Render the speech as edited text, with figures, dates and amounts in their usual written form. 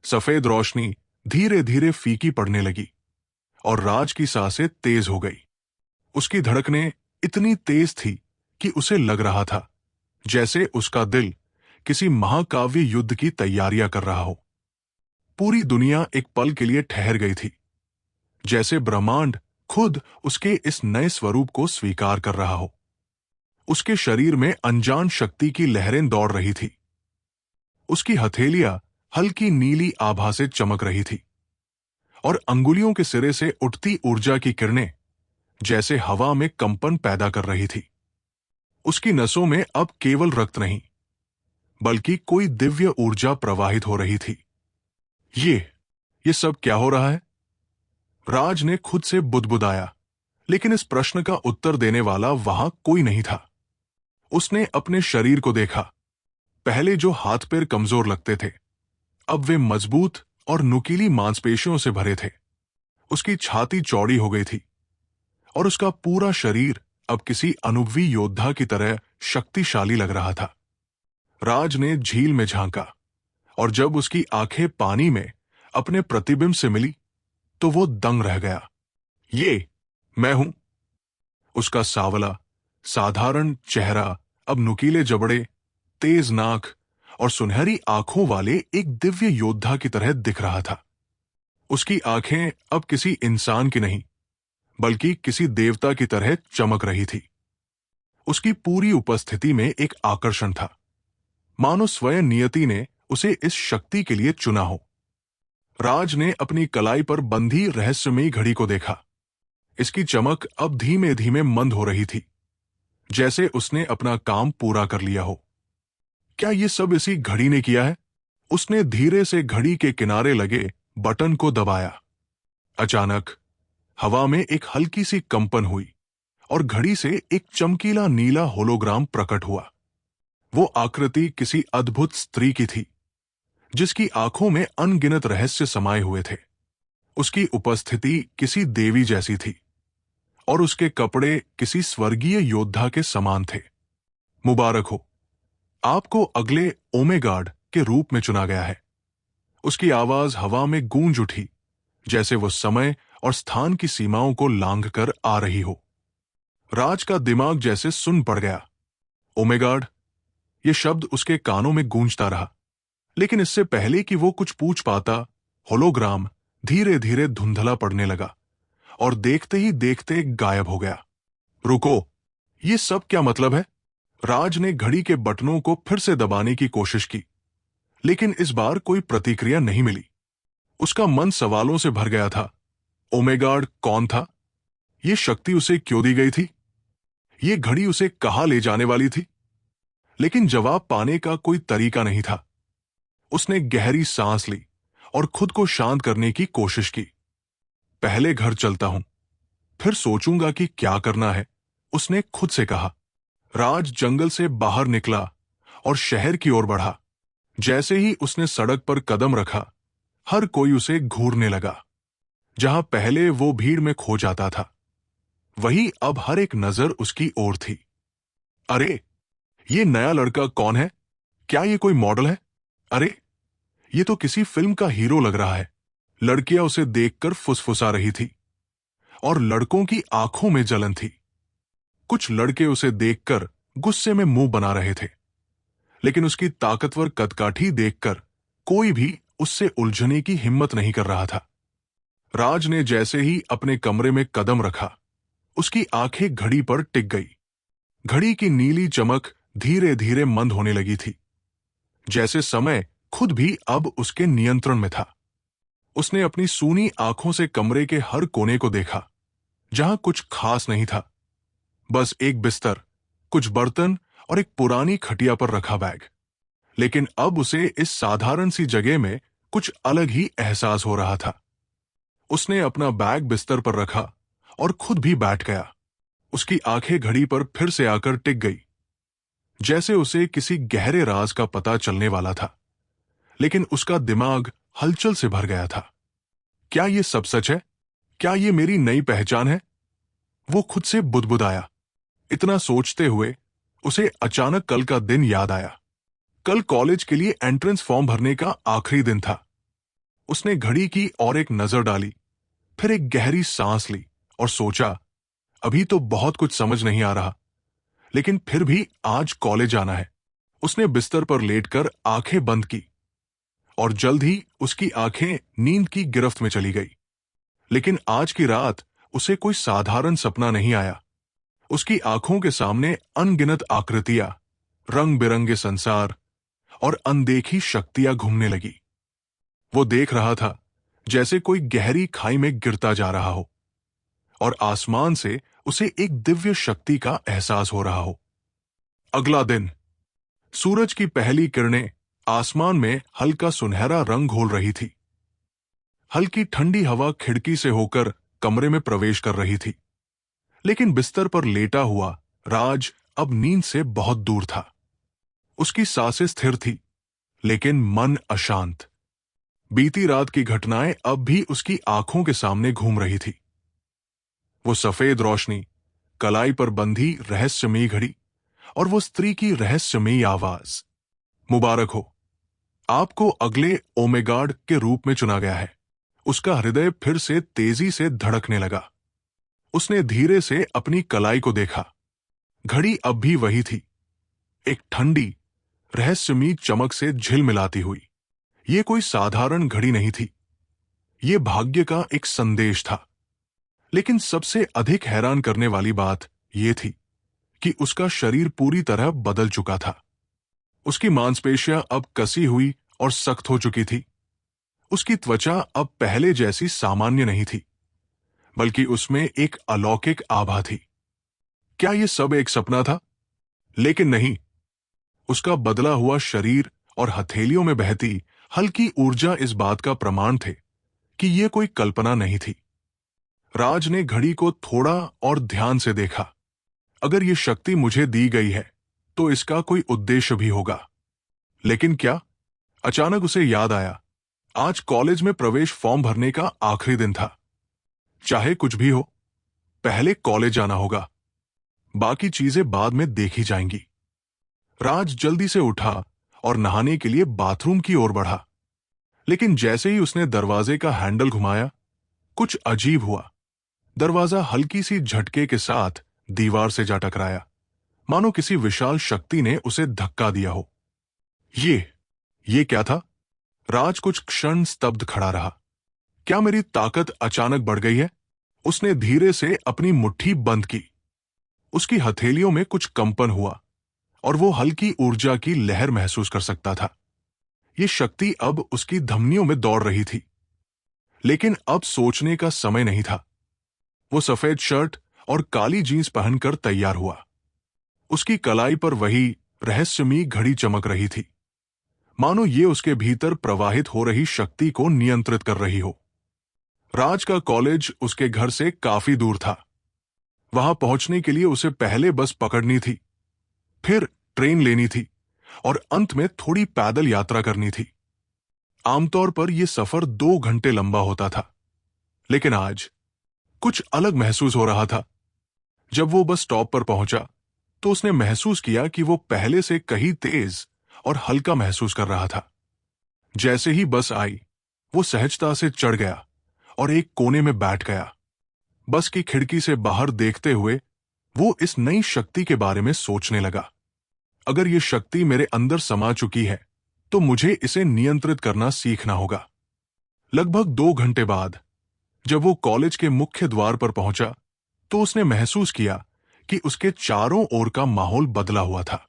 सफेद रोशनी धीरे धीरे फीकी पड़ने लगी और राज की सांसें तेज हो गई। उसकी धड़कनें इतनी तेज थी कि उसे लग रहा था जैसे उसका दिल किसी महाकाव्य युद्ध की तैयारियां कर रहा हो। पूरी दुनिया एक पल के लिए ठहर गई थी, जैसे ब्रह्मांड खुद उसके इस नए स्वरूप को स्वीकार कर रहा हो। उसके शरीर में अनजान शक्ति की लहरें दौड़ रही थी। उसकी हथेलियां हल्की नीली आभा से चमक रही थी और अंगुलियों के सिरे से उठती ऊर्जा की किरणें जैसे हवा में कंपन पैदा कर रही थी। उसकी नसों में अब केवल रक्त नहीं, बल्कि कोई दिव्य ऊर्जा प्रवाहित हो रही थी। ये सब क्या हो रहा है? राज ने खुद से बुदबुदाया, लेकिन इस प्रश्न का उत्तर देने वाला वहां कोई नहीं था। उसने अपने शरीर को देखा। पहले जो हाथ पैर कमजोर लगते थे, अब वे मजबूत और नुकीली मांसपेशियों से भरे थे। उसकी छाती चौड़ी हो गई थी और उसका पूरा शरीर अब किसी अनुभवी योद्धा की तरह शक्तिशाली लग रहा था। राज ने झील में झांका और जब उसकी आंखें पानी में अपने प्रतिबिंब से मिली तो वो दंग रह गया। ये मैं हूं। उसका सावला साधारण चेहरा अब नुकीले जबड़े, तेज नाक और सुनहरी आंखों वाले एक दिव्य योद्धा की तरह दिख रहा था। उसकी आंखें अब किसी इंसान की नहीं, बल्कि किसी देवता की तरह चमक रही थी। उसकी पूरी उपस्थिति में एक आकर्षण था, मानो स्वयं नियति ने उसे इस शक्ति के लिए चुना हो। राज ने अपनी कलाई पर बंधी रहस्यमयी घड़ी को देखा। इसकी चमक अब धीमे धीमे मंद हो रही थी, जैसे उसने अपना काम पूरा कर लिया हो। क्या ये सब इसी घड़ी ने किया है? उसने धीरे से घड़ी के किनारे लगे बटन को दबाया। अचानक हवा में एक हल्की सी कंपन हुई और घड़ी से एक चमकीला नीला होलोग्राम प्रकट हुआ। वो आकृति किसी अद्भुत स्त्री की थी, जिसकी आंखों में अनगिनत रहस्य समाये हुए थे। उसकी उपस्थिति किसी देवी जैसी थी और उसके कपड़े किसी स्वर्गीय योद्धा के समान थे। मुबारक हो, आपको अगले ओमेगाड के रूप में चुना गया है। उसकी आवाज हवा में गूंज उठी, जैसे वो समय और स्थान की सीमाओं को लांघकर आ रही हो। राज का दिमाग जैसे सुन पड़ गया। ओमेगाड, ये शब्द उसके कानों में गूंजता रहा, लेकिन इससे पहले कि वो कुछ पूछ पाता, होलोग्राम धीरे धीरे धुंधला पड़ने लगा और देखते ही देखते गायब हो गया। रुको, ये सब क्या मतलब है? राज ने घड़ी के बटनों को फिर से दबाने की कोशिश की, लेकिन इस बार कोई प्रतिक्रिया नहीं मिली। उसका मन सवालों से भर गया था। ओमेगाड कौन था? ये शक्ति उसे क्यों दी गई थी? ये घड़ी उसे कहां ले जाने वाली थी? लेकिन जवाब पाने का कोई तरीका नहीं था। उसने गहरी सांस ली और खुद को शांत करने की कोशिश की। पहले घर चलता हूं, फिर सोचूंगा कि क्या करना है, उसने खुद से कहा। राज जंगल से बाहर निकला और शहर की ओर बढ़ा। जैसे ही उसने सड़क पर कदम रखा, हर कोई उसे घूरने लगा। जहां पहले वो भीड़ में खो जाता था, वही अब हर एक नजर उसकी ओर थी। अरे, ये नया लड़का कौन है? क्या ये कोई मॉडल है? अरे, ये तो किसी फिल्म का हीरो लग रहा है। लड़कियां उसे देखकर फुसफुसा रही थी और लड़कों की आंखों में जलन थी। कुछ लड़के उसे देखकर गुस्से में मुंह बना रहे थे, लेकिन उसकी ताकतवर कदकाठी देखकर कोई भी उससे उलझने की हिम्मत नहीं कर रहा था। राज ने जैसे ही अपने कमरे में कदम रखा, उसकी आंखें घड़ी पर टिक गई। घड़ी की नीली चमक धीरे धीरे मंद होने लगी थी, जैसे समय खुद भी अब उसके नियंत्रण में था। उसने अपनी सूनी आंखों से कमरे के हर कोने को देखा, जहां कुछ खास नहीं था। बस एक बिस्तर, कुछ बर्तन और एक पुरानी खटिया पर रखा बैग। लेकिन अब उसे इस साधारण सी जगह में कुछ अलग ही एहसास हो रहा था। उसने अपना बैग बिस्तर पर रखा और खुद भी बैठ गया। उसकी आंखें घड़ी पर फिर से आकर टिक गई, जैसे उसे किसी गहरे राज का पता चलने वाला था। लेकिन उसका दिमाग हलचल से भर गया था। क्या ये सब सच है? क्या ये मेरी नई पहचान है? वो खुद से बुदबुदाया। इतना सोचते हुए उसे अचानक कल का दिन याद आया। कल कॉलेज के लिए एंट्रेंस फॉर्म भरने का आखिरी दिन था। उसने घड़ी की और एक नजर डाली, फिर एक गहरी सांस ली और सोचा, अभी तो बहुत कुछ समझ नहीं आ रहा, लेकिन फिर भी आज कॉलेज आना है। उसने बिस्तर पर लेटकर आंखें बंद की और जल्द ही उसकी आंखें नींद की गिरफ्त में चली गई। लेकिन आज की रात उसे कोई साधारण सपना नहीं आया। उसकी आंखों के सामने अनगिनत आकृतियां, रंग बिरंगे संसार और अनदेखी शक्तियां घूमने लगी। वो देख रहा था जैसे कोई गहरी खाई में गिरता जा रहा हो और आसमान से उसे एक दिव्य शक्ति का एहसास हो रहा हो। अगला दिन, सूरज की पहली किरणें आसमान में हल्का सुनहरा रंग घोल रही थी। हल्की ठंडी हवा खिड़की से होकर कमरे में प्रवेश कर रही थी। लेकिन बिस्तर पर लेटा हुआ राज अब नींद से बहुत दूर था। उसकी सांसें स्थिर थी, लेकिन मन अशांत। बीती रात की घटनाएं अब भी उसकी आंखों के सामने घूम रही थी। वो सफेद रोशनी, कलाई पर बंधी रहस्यमयी घड़ी और वो स्त्री की रहस्यमयी आवाज। मुबारक हो, आपको अगले ओमेगाड के रूप में चुना गया है। उसका हृदय फिर से तेजी से धड़कने लगा। उसने धीरे से अपनी कलाई को देखा। घड़ी अब भी वही थी, एक ठंडी रहस्यमयी चमक से झिलमिलाती हुई। ये कोई साधारण घड़ी नहीं थी, ये भाग्य का एक संदेश था। लेकिन सबसे अधिक हैरान करने वाली बात यह थी कि उसका शरीर पूरी तरह बदल चुका था। उसकी मांसपेशियां अब कसी हुई और सख्त हो चुकी थी। उसकी त्वचा अब पहले जैसी सामान्य नहीं थी, बल्कि उसमें एक अलौकिक आभा थी। क्या यह सब एक सपना था? लेकिन नहीं। उसका बदला हुआ शरीर और हथेलियों में बहती हल्की ऊर्जा इस बात का प्रमाण थे कि यह कोई कल्पना नहीं थी। राज ने घड़ी को थोड़ा और ध्यान से देखा। अगर यह शक्ति मुझे दी गई है तो इसका कोई उद्देश्य भी होगा। लेकिन क्या? अचानक उसे याद आया, आज कॉलेज में प्रवेश फॉर्म भरने का आखिरी दिन था। चाहे कुछ भी हो, पहले कॉलेज आना होगा, बाकी चीजें बाद में देखी जाएंगी। राज जल्दी से उठा और नहाने के लिए बाथरूम की ओर बढ़ा। लेकिन जैसे ही उसने दरवाजे का हैंडल घुमाया, कुछ अजीब हुआ। दरवाजा हल्की सी झटके के साथ दीवार से जा टकराया, मानो किसी विशाल शक्ति ने उसे धक्का दिया हो। ये क्या था? राज कुछ क्षण स्तब्ध खड़ा रहा। क्या मेरी ताकत अचानक बढ़ गई है? उसने धीरे से अपनी मुट्ठी बंद की। उसकी हथेलियों में कुछ कंपन हुआ और वो हल्की ऊर्जा की लहर महसूस कर सकता था। ये शक्ति अब उसकी धमनियों में दौड़ रही थी। लेकिन अब सोचने का समय नहीं था। वो सफेद शर्ट और काली जींस पहनकर तैयार हुआ। उसकी कलाई पर वही रहस्यमयी घड़ी चमक रही थी, मानो ये उसके भीतर प्रवाहित हो रही शक्ति को नियंत्रित कर रही हो। राज का कॉलेज उसके घर से काफी दूर था। वहां पहुंचने के लिए उसे पहले बस पकड़नी थी, फिर ट्रेन लेनी थी और अंत में थोड़ी पैदल यात्रा करनी थी। आमतौर पर यह सफर 2 घंटे लंबा होता था, लेकिन आज कुछ अलग महसूस हो रहा था। जब वो बस स्टॉप पर पहुंचा तो उसने महसूस किया कि वो पहले से कहीं तेज और हल्का महसूस कर रहा था। जैसे ही बस आई, वो सहजता से चढ़ गया और एक कोने में बैठ गया। बस की खिड़की से बाहर देखते हुए वो इस नई शक्ति के बारे में सोचने लगा। अगर ये शक्ति मेरे अंदर समा चुकी है तो मुझे इसे नियंत्रित करना सीखना होगा। लगभग 2 घंटे बाद जब वो कॉलेज के मुख्य द्वार पर पहुंचा तो उसने महसूस किया कि उसके चारों ओर का माहौल बदला हुआ था।